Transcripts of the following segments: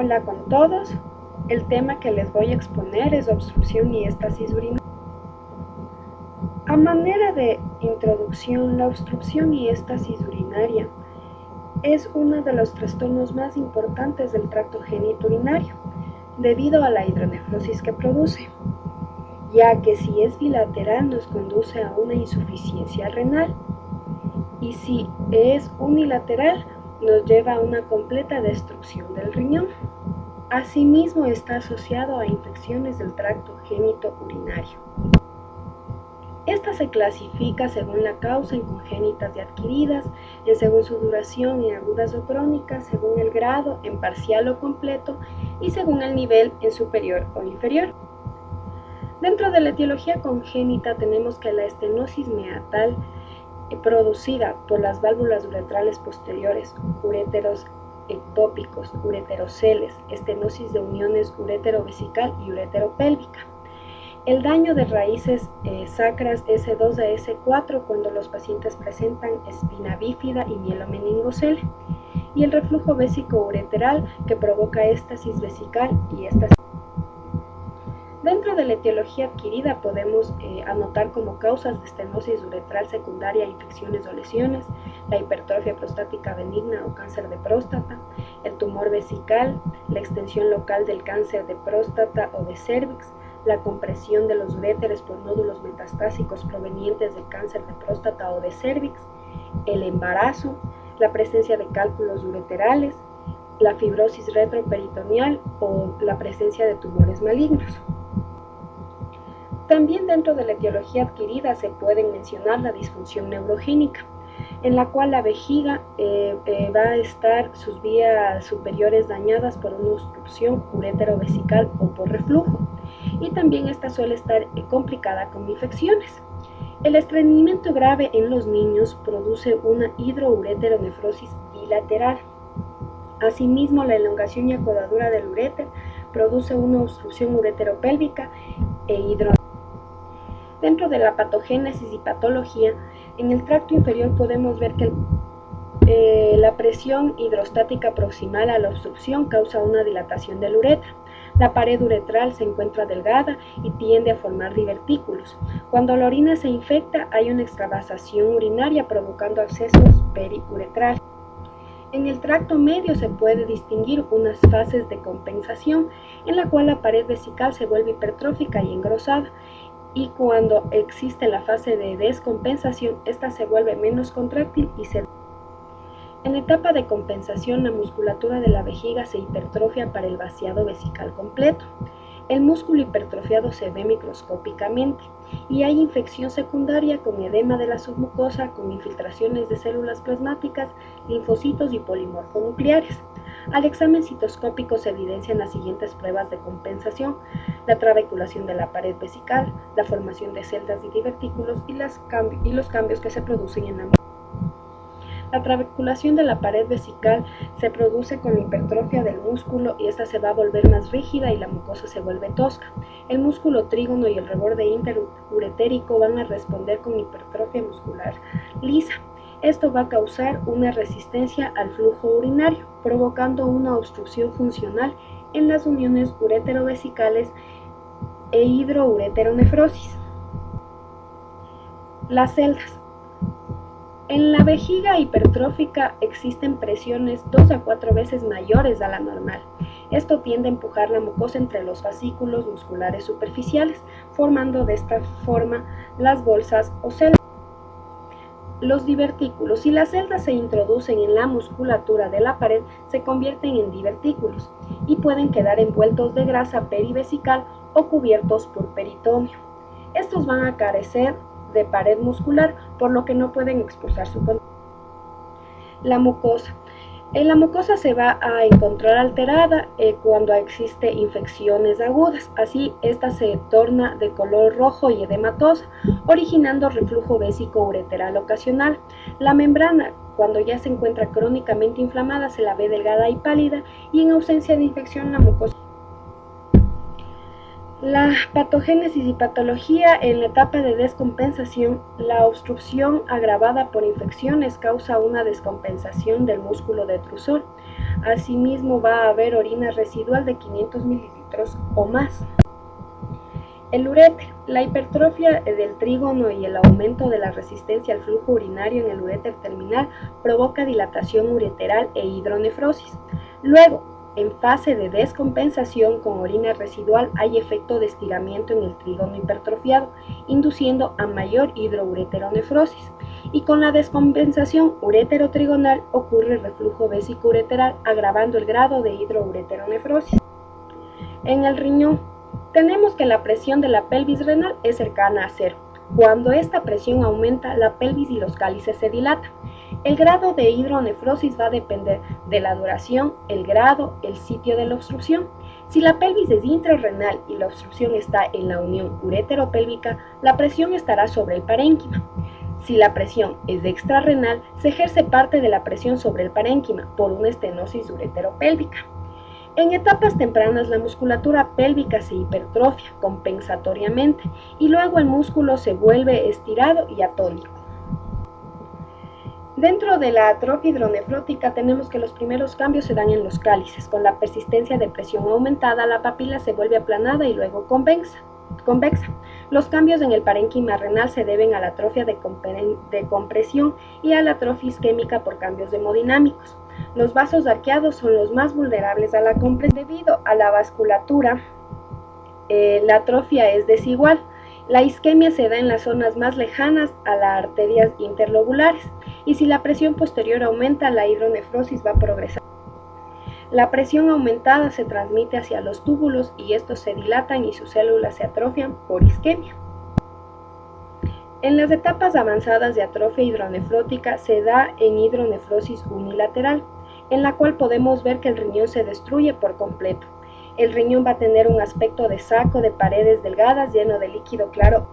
Hola con todos, el tema que les voy a exponer es obstrucción y éstasis urinaria. A manera de introducción, la obstrucción y éstasis urinaria es uno de los trastornos más importantes del tracto genitourinario, debido a la hidronefrosis que produce, ya que si es bilateral nos conduce a una insuficiencia renal, y si es unilateral nos lleva a una completa destrucción del riñón. Asimismo, está asociado a infecciones del tracto genitourinario. Esta se clasifica según la causa en congénitas y adquiridas, en según su duración en agudas o crónicas, según el grado en parcial o completo y según el nivel en superior o inferior. Dentro de la etiología congénita tenemos que la estenosis meatal producida por las válvulas uretrales posteriores, uréteros ectópicos, ureteroceles, estenosis de uniones uretero-vesical y uretero-pélvica. El daño de raíces sacras S2 a S4 cuando los pacientes presentan espina bífida y mielomeningocele, y el reflujo vésico-ureteral que provoca éstasis vesical y éstasis. Dentro de la etiología adquirida podemos anotar como causas de estenosis uretral secundaria infecciones o lesiones, la hipertrofia prostática benigna o cáncer de próstata, el tumor vesical, la extensión local del cáncer de próstata o de cérvix, la compresión de los uréteres por nódulos metastásicos provenientes del cáncer de próstata o de cérvix, el embarazo, la presencia de cálculos ureterales, la fibrosis retroperitoneal o la presencia de tumores malignos. También dentro de la etiología adquirida se pueden mencionar la disfunción neurogénica, en la cual la vejiga va a estar sus vías superiores dañadas por una obstrucción uretero-vesical o por reflujo, y también esta suele estar complicada con infecciones. El estreñimiento grave en los niños produce una hidroureteronefrosis bilateral. Asimismo, la elongación y acodadura del uréter produce una obstrucción ureteropélvica e hidro. Dentro de la patogénesis y patología, en el tracto inferior podemos ver que la presión hidrostática proximal a la obstrucción causa una dilatación del uretra. La pared uretral se encuentra delgada y tiende a formar divertículos. Cuando la orina se infecta, hay una extravasación urinaria provocando abscesos periuretrales. En el tracto medio se puede distinguir unas fases de compensación, en la cual la pared vesical se vuelve hipertrófica y engrosada, y cuando existe la fase de descompensación, esta se vuelve menos contráctil y se. En etapa de compensación, la musculatura de la vejiga se hipertrofia para el vaciado vesical completo. El músculo hipertrofiado se ve microscópicamente y hay infección secundaria con edema de la submucosa, con infiltraciones de células plasmáticas, linfocitos y polimorfonucleares. Al examen citoscópico se evidencian las siguientes pruebas de compensación: la trabeculación de la pared vesical, la formación de celdas y divertículos y los cambios que se producen en la mucosa. La trabeculación de la pared vesical se produce con la hipertrofia del músculo y esta se va a volver más rígida y la mucosa se vuelve tosca. El músculo trígono y el reborde interuretérico van a responder con hipertrofia muscular lisa. Esto va a causar una resistencia al flujo urinario, provocando una obstrucción funcional en las uniones ureterovesicales e hidroureteronefrosis. Las celdas. En la vejiga hipertrófica existen presiones 2 a 4 veces mayores a la normal. Esto tiende a empujar la mucosa entre los fascículos musculares superficiales, formando de esta forma las bolsas o celdas. Los divertículos. Si las celdas se introducen en la musculatura de la pared, se convierten en divertículos y pueden quedar envueltos de grasa perivesical o cubiertos por peritoneo. Estos van a carecer de pared muscular, por lo que no pueden expulsar su contenido. La mucosa. La mucosa se va a encontrar alterada cuando existe infecciones agudas. Así, esta se torna de color rojo y edematosa, originando reflujo vésico ureteral ocasional. La membrana, cuando ya se encuentra crónicamente inflamada, se la ve delgada y pálida, y en ausencia de infección la mucosa. La patogénesis y patología. En la etapa de descompensación, la obstrucción agravada por infecciones causa una descompensación del músculo detrusor. Asimismo, va a haber orina residual de 500 mililitros o más. El uréter. La hipertrofia del trígono y el aumento de la resistencia al flujo urinario en el uréter terminal provoca dilatación ureteral e hidronefrosis. Luego, en fase de descompensación con orina residual hay efecto de estiramiento en el trígono hipertrofiado, induciendo a mayor hidroureteronefrosis. Y con la descompensación urétero-trigonal ocurre reflujo vésico-ureteral, agravando el grado de hidroureteronefrosis. En el riñón, tenemos que la presión de la pelvis renal es cercana a cero. Cuando esta presión aumenta, la pelvis y los cálices se dilatan. El grado de hidronefrosis va a depender de la duración, el grado, el sitio de la obstrucción. Si la pelvis es intrarrenal y la obstrucción está en la unión urétero-pélvica, la presión estará sobre el parénquima. Si la presión es extrarrenal, se ejerce parte de la presión sobre el parénquima por una estenosis urétero-pélvica. En etapas tempranas la musculatura pélvica se hipertrofia compensatoriamente y luego el músculo se vuelve estirado y atónico. Dentro de la atrofia hidronefrótica tenemos que los primeros cambios se dan en los cálices. Con la persistencia de presión aumentada, la papila se vuelve aplanada y luego convexa. Los cambios en el parénquima renal se deben a la atrofia de compresión y a la atrofia isquémica por cambios hemodinámicos. Los vasos arqueados son los más vulnerables a la compresión. Debido a la vasculatura, la atrofia es desigual. La isquemia se da en las zonas más lejanas a las arterias interlobulares y si la presión posterior aumenta, la hidronefrosis va a progresar. La presión aumentada se transmite hacia los túbulos y estos se dilatan y sus células se atrofian por isquemia. En las etapas avanzadas de atrofia hidronefrótica se da en hidronefrosis unilateral, en la cual podemos ver que el riñón se destruye por completo. El riñón va a tener un aspecto de saco de paredes delgadas lleno de líquido claro.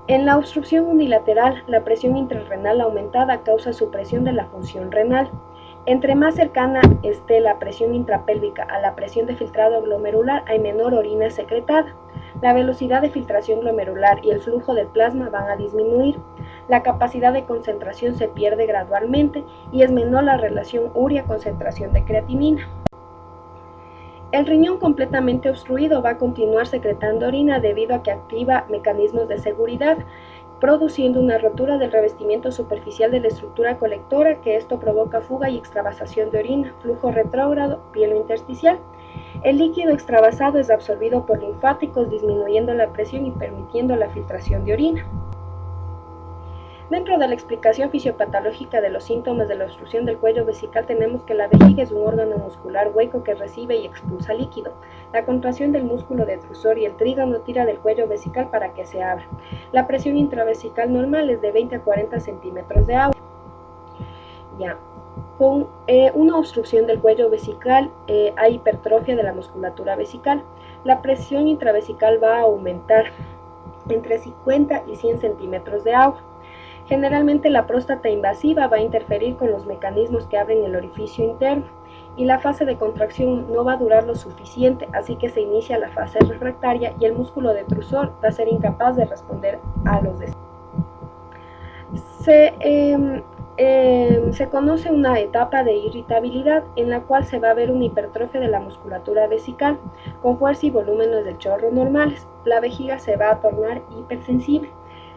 En la obstrucción unilateral, la presión intrarrenal aumentada causa supresión de la función renal. Entre más cercana esté la presión intrapélvica a la presión de filtrado glomerular, hay menor orina secretada. La velocidad de filtración glomerular y el flujo del plasma van a disminuir. La capacidad de concentración se pierde gradualmente y es menor la relación urea-concentración de creatinina. El riñón completamente obstruido va a continuar secretando orina debido a que activa mecanismos de seguridad, produciendo una rotura del revestimiento superficial de la estructura colectora, que esto provoca fuga y extravasación de orina, flujo retrógrado, pielo intersticial. El líquido extravasado es absorbido por linfáticos, disminuyendo la presión y permitiendo la filtración de orina. Dentro de la explicación fisiopatológica de los síntomas de la obstrucción del cuello vesical tenemos que la vejiga es un órgano muscular hueco que recibe y expulsa líquido. La contracción del músculo detrusor y el trígono tira del cuello vesical para que se abra. La presión intravesical normal es de 20 a 40 centímetros de agua. Con una obstrucción del cuello vesical hay hipertrofia de la musculatura vesical. La presión intravesical va a aumentar entre 50 y 100 centímetros de agua. Generalmente la próstata invasiva va a interferir con los mecanismos que abren el orificio interno y la fase de contracción no va a durar lo suficiente, así que se inicia la fase refractaria y el músculo detrusor va a ser incapaz de responder a los deseos. Se conoce una etapa de irritabilidad en la cual se va a ver una hipertrofia de la musculatura vesical con fuerza y volúmenes del chorro normales. La vejiga se va a tornar hipersensible.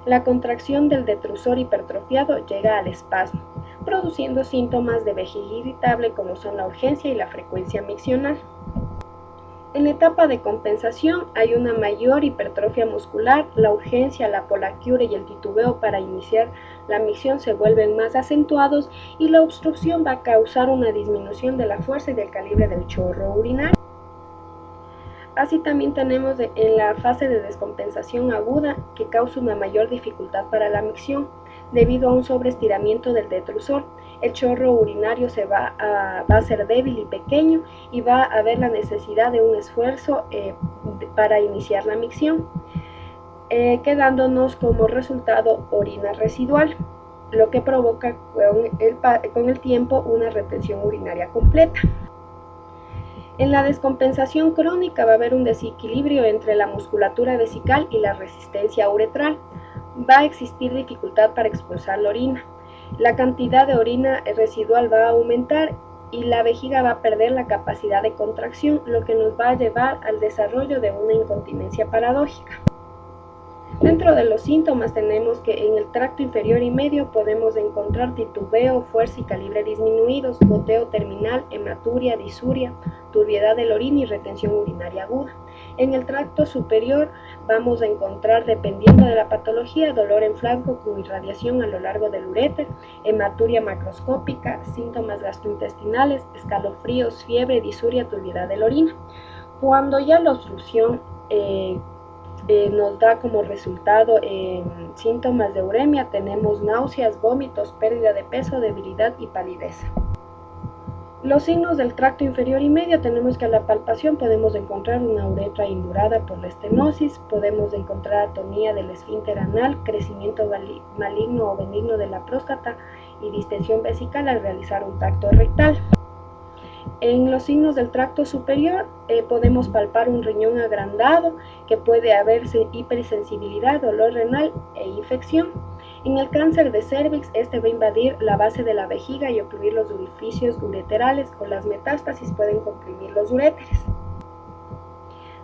La contracción del detrusor hipertrofiado llega al espasmo, produciendo síntomas de vejiga irritable como son la urgencia y la frecuencia miccional. En la etapa de compensación hay una mayor hipertrofia muscular, la urgencia, la polaquiuria y el titubeo para iniciar la micción se vuelven más acentuados y la obstrucción va a causar una disminución de la fuerza y del calibre del chorro urinario. Así también tenemos en la fase de descompensación aguda que causa una mayor dificultad para la micción debido a un sobreestiramiento del detrusor. El chorro urinario va a ser débil y pequeño y va a haber la necesidad de un esfuerzo para iniciar la micción, quedándonos como resultado orina residual, lo que provoca con el tiempo una retención urinaria completa. En la descompensación crónica va a haber un desequilibrio entre la musculatura vesical y la resistencia uretral. Va a existir dificultad para expulsar la orina. La cantidad de orina residual va a aumentar y la vejiga va a perder la capacidad de contracción, lo que nos va a llevar al desarrollo de una incontinencia paradójica. Dentro de los síntomas tenemos que en el tracto inferior y medio podemos encontrar titubeo, fuerza y calibre disminuidos, goteo terminal, hematuria, disuria, turbiedad del orina y retención urinaria aguda. En el tracto superior vamos a encontrar, dependiendo de la patología, dolor en flanco con irradiación a lo largo del uréter, hematuria macroscópica, síntomas gastrointestinales, escalofríos, fiebre, disuria, turbiedad del orina. Cuando ya la obstrucción nos da como resultado síntomas de uremia, tenemos náuseas, vómitos, pérdida de peso, debilidad y palidez. Los signos del tracto inferior y medio tenemos que a la palpación podemos encontrar una uretra indurada por la estenosis, podemos encontrar atonía del esfínter anal, crecimiento maligno o benigno de la próstata y distensión vesical al realizar un tacto rectal. En los signos del tracto superior podemos palpar un riñón agrandado, que puede haber hipersensibilidad, dolor renal e infección. En el cáncer de cervix, este va a invadir la base de la vejiga y obstruir los orificios ureterales, o las metástasis pueden comprimir los uréteres.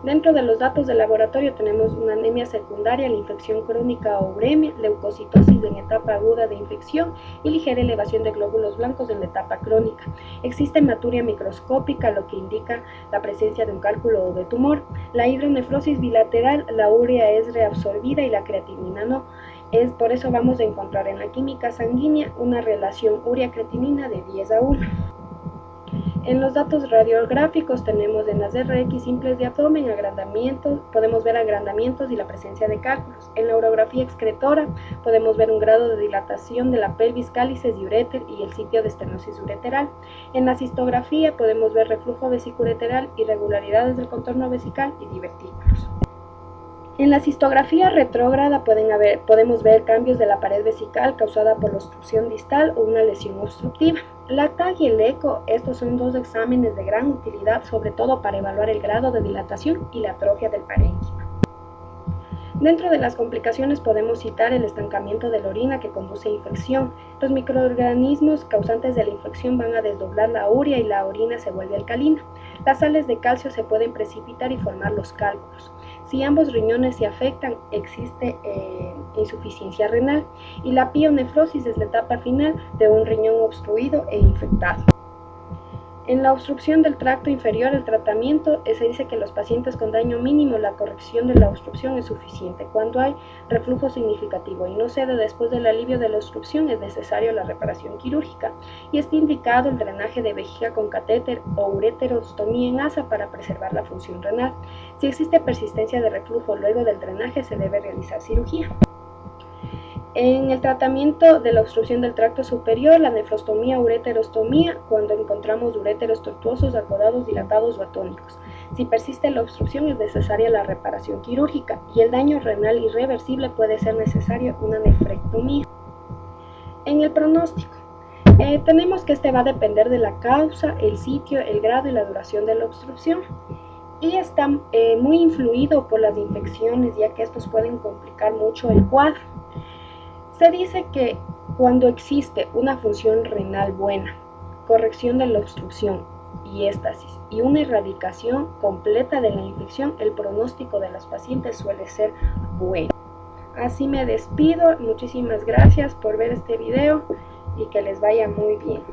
Dentro de los datos del laboratorio tenemos una anemia secundaria, la infección crónica o uremia, leucocitosis en etapa aguda de infección y ligera elevación de glóbulos blancos en la etapa crónica. Existe hematuria microscópica, lo que indica la presencia de un cálculo o de tumor. La hidronefrosis bilateral, la urea es reabsorbida y la creatinina no. Por eso vamos a encontrar en la química sanguínea una relación urea-creatinina de 10:1. En los datos radiográficos tenemos en las RX simples de abdomen agrandamientos, podemos ver agrandamientos y la presencia de cálculos. En la urografía excretora podemos ver un grado de dilatación de la pelvis, cálices y uréter y el sitio de estenosis ureteral. En la cistografía podemos ver reflujo vesicureteral, irregularidades del contorno vesical y divertículos. En la cistografía retrógrada podemos ver cambios de la pared vesical causada por la obstrucción distal o una lesión obstructiva. La TAG y el ECO, estos son dos exámenes de gran utilidad, sobre todo para evaluar el grado de dilatación y la atrofia del parénquima. Dentro de las complicaciones podemos citar el estancamiento de la orina que conduce a infección. Los microorganismos causantes de la infección van a desdoblar la urea y la orina se vuelve alcalina. Las sales de calcio se pueden precipitar y formar los cálculos. Si ambos riñones se afectan, existe insuficiencia renal, y la pionefrosis es la etapa final de un riñón obstruido e infectado. En la obstrucción del tracto inferior, el tratamiento se dice que los pacientes con daño mínimo, la corrección de la obstrucción es suficiente. Cuando hay reflujo significativo y no cede después del alivio de la obstrucción, es necesario la reparación quirúrgica y está indicado el drenaje de vejiga con catéter o ureterostomía en asa para preservar la función renal. Si existe persistencia de reflujo luego del drenaje, se debe realizar cirugía. En el tratamiento de la obstrucción del tracto superior, la nefrostomía, ureterostomía, cuando encontramos uréteros tortuosos, acodados, dilatados o atónicos. Si persiste la obstrucción, es necesaria la reparación quirúrgica y el daño renal irreversible puede ser necesario una nefrectomía. En el pronóstico, tenemos que este va a depender de la causa, el sitio, el grado y la duración de la obstrucción. Y está muy influido por las infecciones, ya que estos pueden complicar mucho el cuadro. Se dice que cuando existe una función renal buena, corrección de la obstrucción y éstasis y una erradicación completa de la infección, el pronóstico de los pacientes suele ser bueno. Así me despido, muchísimas gracias por ver este video y que les vaya muy bien.